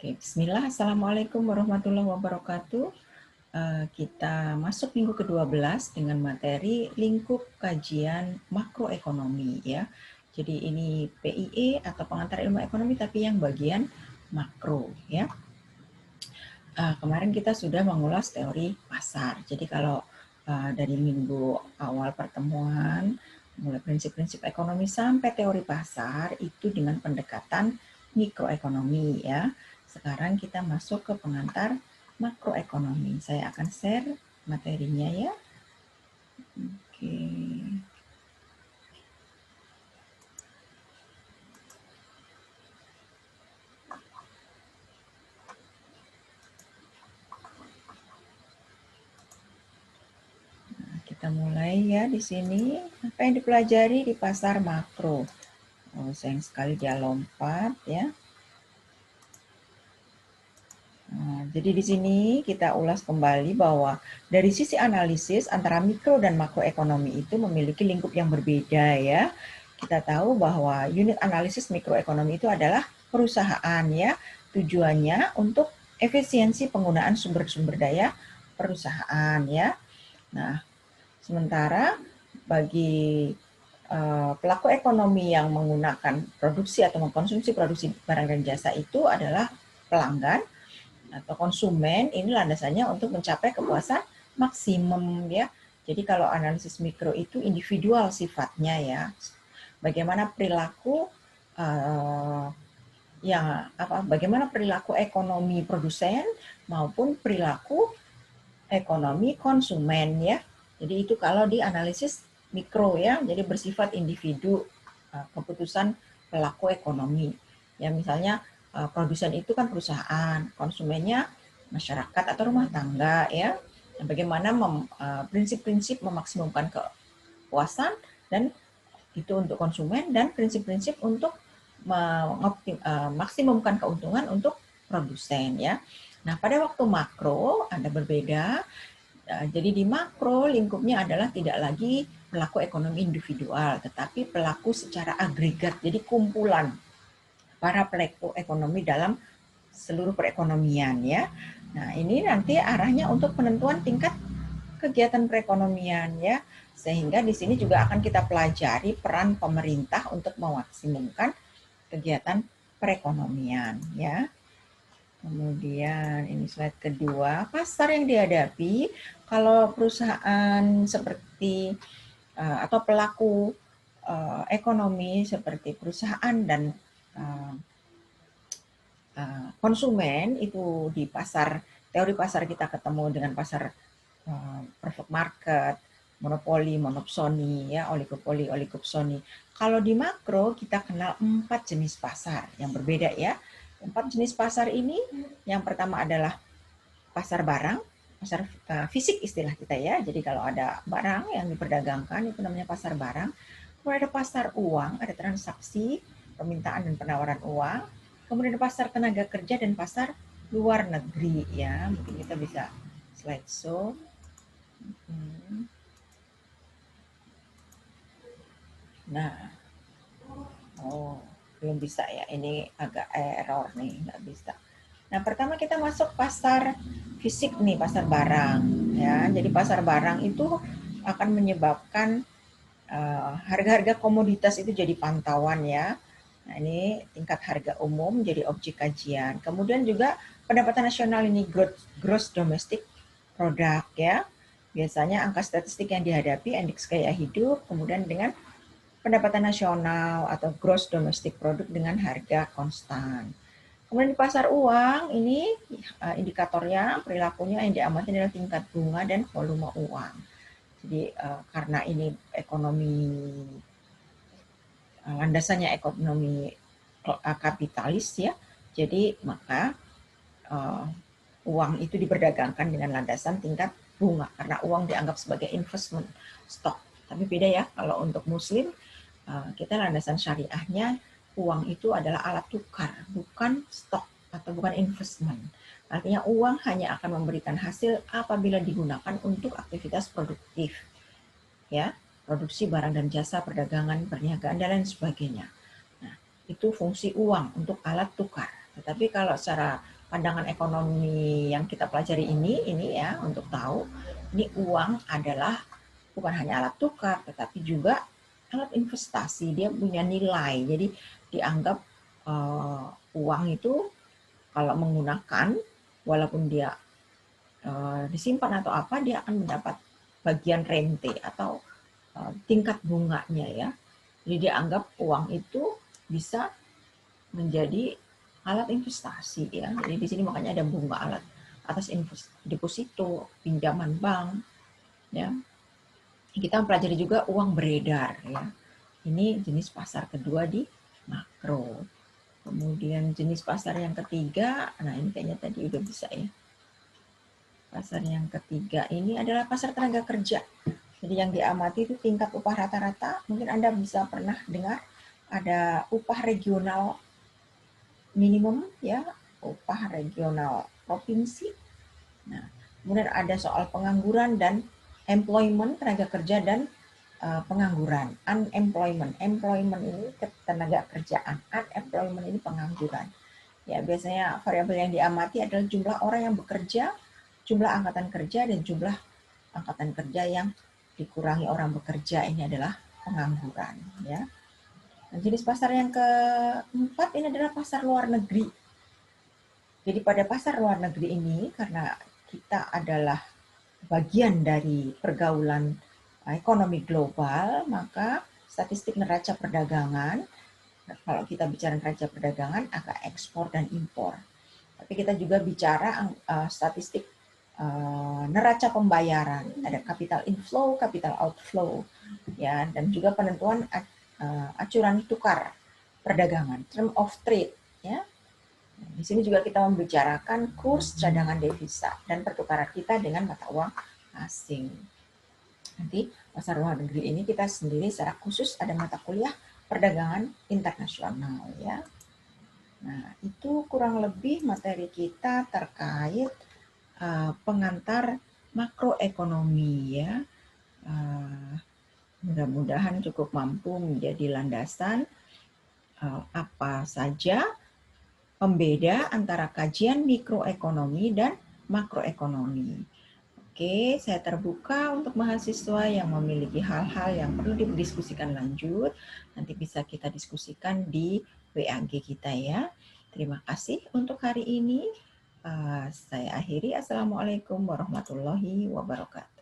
Oke, Bismillah. Assalamualaikum warahmatullahi wabarakatuh. Kita masuk minggu ke-12 dengan materi lingkup kajian makroekonomi ya. Jadi ini PIE atau pengantar ilmu ekonomi tapi yang bagian makro ya. Kemarin kita sudah mengulas teori pasar. Jadi kalau dari minggu awal pertemuan mulai prinsip-prinsip ekonomi sampai teori pasar itu dengan pendekatan mikroekonomi ya. Sekarang kita masuk ke pengantar makroekonomi. Saya akan share materinya ya. Oke. Nah, kita mulai ya di sini. Apa yang dipelajari di pasar makro? Oh, sayang sekali dia lompat ya. Jadi di sini kita ulas kembali bahwa dari sisi analisis antara mikro dan makroekonomi itu memiliki lingkup yang berbeda ya. Kita tahu bahwa unit analisis mikroekonomi itu adalah perusahaan ya. Tujuannya untuk efisiensi penggunaan sumber-sumber daya perusahaan ya. Nah, sementara bagi pelaku ekonomi yang menggunakan produksi atau mengkonsumsi produksi barang dan jasa itu adalah pelanggan atau konsumen. Ini landasannya untuk mencapai kepuasan maksimum ya. Jadi kalau analisis mikro itu individual sifatnya ya. Bagaimana perilaku bagaimana perilaku ekonomi produsen maupun perilaku ekonomi konsumen ya. Jadi itu kalau di analisis mikro ya. Jadi bersifat individu keputusan pelaku ekonomi. Ya misalnya produsen itu kan perusahaan, konsumennya masyarakat atau rumah tangga ya. Bagaimana prinsip-prinsip memaksimumkan kepuasan dan itu untuk konsumen dan prinsip-prinsip untuk maksimumkan keuntungan untuk produsen ya. Nah, pada waktu makro ada berbeda. Jadi di makro lingkupnya adalah tidak lagi pelaku ekonomi individual, tetapi pelaku secara agregat. Jadi kumpulan para pelaku ekonomi dalam seluruh perekonomian ya. Nah, ini nanti arahnya untuk penentuan tingkat kegiatan perekonomian ya. Sehingga di sini juga akan kita pelajari peran pemerintah untuk memaksimumkan kegiatan perekonomian ya. Kemudian ini slide kedua, pasar yang dihadapi kalau perusahaan seperti atau pelaku ekonomi seperti perusahaan dan konsumen itu di pasar, teori pasar kita ketemu dengan pasar perfect market, monopoli, monopsoni, ya, oligopoli, oligopsoni. Kalau di makro kita kenal 4 jenis pasar yang berbeda ya. 4 jenis pasar ini, yang pertama adalah pasar barang, pasar fisik istilah kita ya. Jadi kalau ada barang yang diperdagangkan itu namanya pasar barang. Kemudian ada pasar uang, ada transaksi, permintaan dan penawaran uang. Kemudian ada pasar tenaga kerja dan pasar luar negeri ya. Mungkin kita bisa slideshow. Nah, belum bisa ya. Ini agak error nih, nggak bisa. Nah, pertama kita masuk pasar fisik nih, pasar barang ya. Jadi pasar barang itu akan menyebabkan harga-harga komoditas itu jadi pantauan ya. Nah, ini tingkat harga umum jadi objek kajian. Kemudian juga pendapatan nasional ini gross domestic product ya. Biasanya angka statistik yang dihadapi indeks gaya hidup, kemudian dengan pendapatan nasional atau gross domestic product dengan harga konstan. Kemudian di pasar uang ini indikatornya, perilakunya yang diamati adalah tingkat bunga dan volume uang. Jadi karena ini ekonomi landasannya ekonomi kapitalis ya, jadi maka uang itu diperdagangkan dengan landasan tingkat bunga karena uang dianggap sebagai investment stock. Tapi beda ya kalau untuk Muslim kita landasan syariahnya uang itu adalah alat tukar, bukan stok atau bukan investment. Artinya uang hanya akan memberikan hasil apabila digunakan untuk aktivitas produktif, ya, produksi barang dan jasa, perdagangan, perniagaan dan lain sebagainya. Nah, itu fungsi uang untuk alat tukar. Tetapi kalau secara pandangan ekonomi yang kita pelajari ini ya untuk tahu, ini uang adalah bukan hanya alat tukar, tetapi juga alat investasi. Dia punya nilai. Jadi dianggap uang itu kalau menggunakan, walaupun dia disimpan atau apa, dia akan mendapat bagian rente atau tingkat bunganya ya. Jadi dianggap uang itu bisa menjadi alat investasi ya. Jadi di sini makanya ada bunga alat atas deposito, pinjaman bank ya. Kita mempelajari juga uang beredar ya. Ini jenis pasar kedua di makro. Kemudian jenis pasar yang ketiga, nah ini kayaknya tadi udah bisa ya. Pasar yang ketiga ini adalah pasar tenaga kerja. Jadi yang diamati itu tingkat upah rata-rata. Mungkin Anda bisa pernah dengar ada upah regional minimum ya, upah regional provinsi. Nah, kemudian ada soal pengangguran dan employment, tenaga kerja dan pengangguran. Unemployment, employment ini tenaga kerjaan, unemployment ini pengangguran. Ya, biasanya variabel yang diamati adalah jumlah orang yang bekerja, jumlah angkatan kerja, dan jumlah angkatan kerja yang dikurangi orang bekerja. Ini adalah pengangguran. Ya. Nah, jenis pasar yang keempat ini adalah pasar luar negeri. Jadi pada pasar luar negeri ini, karena kita adalah bagian dari pergaulan ekonomi global, maka statistik neraca perdagangan, kalau kita bicara neraca perdagangan, agak ekspor dan impor. Tapi kita juga bicara statistik neraca pembayaran, ada capital inflow, capital outflow, ya, dan juga penentuan acuan tukar perdagangan, term of trade, ya. Di sini juga kita membicarakan kurs cadangan devisa dan pertukaran kita dengan mata uang asing. Nanti pasar luar negeri ini kita sendiri secara khusus ada mata kuliah perdagangan internasional ya. Nah, itu kurang lebih materi kita terkait pengantar makroekonomi ya. Mudah-mudahan cukup mampu menjadi landasan apa saja pembeda antara kajian mikroekonomi dan makroekonomi. Oke, saya terbuka untuk mahasiswa yang memiliki hal-hal yang perlu didiskusikan lanjut. Nanti bisa kita diskusikan di WAG kita ya. Terima kasih untuk hari ini. Saya akhiri. Assalamualaikum warahmatullahi wabarakatuh.